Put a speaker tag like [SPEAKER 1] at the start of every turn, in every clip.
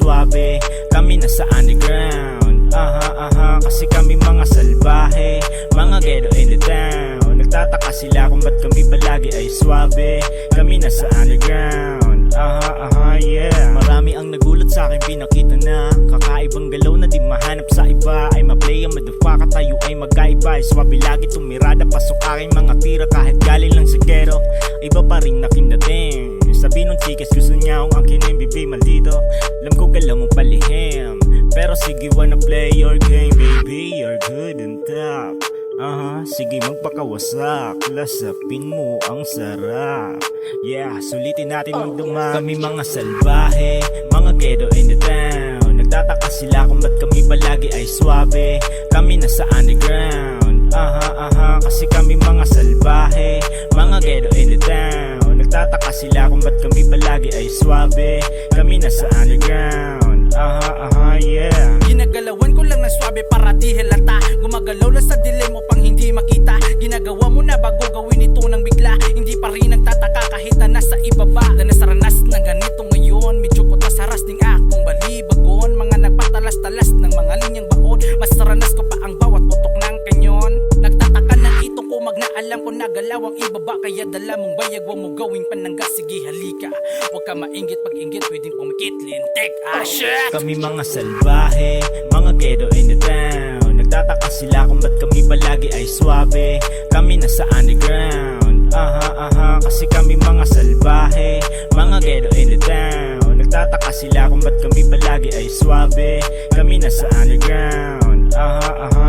[SPEAKER 1] swabe, kami nasa underground. Kasi kami mga salbahe, mga ghetto in the town. Nagtataka sila kung ba't kami palagi ay swabe, kami nasa underground. Yeah. Marami ang nagulat sa akin, pinakita na kakaibang galaw na di mahanap sa iba. Ay ma-play ang madufaka, tayo ay magkaiba. Ay swabe lagi tumirada, pasok aking mga tira. Kahit galing lang sa ghetto, iba pa rin nakindating. Sabi nung chikas gusto niya akong angkinin, bibi maldito. Alam ko galaw mong palihim, pero sige wanna play your game, baby, you're good and top. Sige magpakawasak, lasapin mo ang sarap. Yeah, sulitin natin magduma. Kami mga salbahe, mga ghetto in the town. Nagtataka sila kung ba't kami palagi ay swabe, kami nasa underground. Kasi kami mga salbahe, mga ghetto in the town. Nagtataka sila kung ba't kami palagi ay swabe, kami nasa underground. Yeah.
[SPEAKER 2] Ginagalawan ko lang ng swabe para di halata. Gumagalaw lang sa dilim mo pang hindi makita. Ginagawa mo na bago gawin ito ng bigla. Hindi pa rin nagtataka kahit na nasa ibaba. Na nasaranas ng ganito ngayon, medyo kutas haras ng akong balibagon. Mga nagpatalas-talas ng mga linyang baon. Mas saranas ko pa ang bawat putok ng kanyon. Nagtataka ng itong kumag na alam ko nagalaw ang ibaba. Kaya dala mong bayag, huwag mo gawing pananggas. Sige halika, huwag ka mainggit, pag inggit pwedeng pumikit. Lintek, shit.
[SPEAKER 1] Kami mga salbahe, mga ghetto in the town. Nagtataka sila kung ba't kami palagi ay swabe, kami nasa underground. Kasi kami mga salbahe, mga ghetto in the town. Nagtataka sila kung ba't kami palagi ay swabe, kami nasa underground.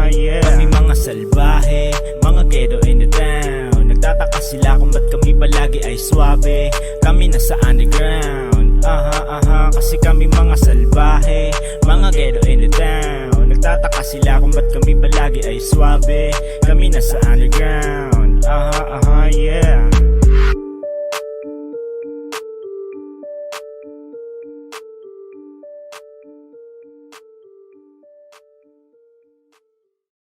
[SPEAKER 1] Yeah. Kami mga salbahe, mga ghetto in the town. Nagtataka sila kung ba't kami palagi ay swabe, kami nasa underground. Kasi kami mga salbahe, mga ghetto in the town. Nagtataka sila kung ba't kami palagi ay swabe, kami nasa underground. Yeah.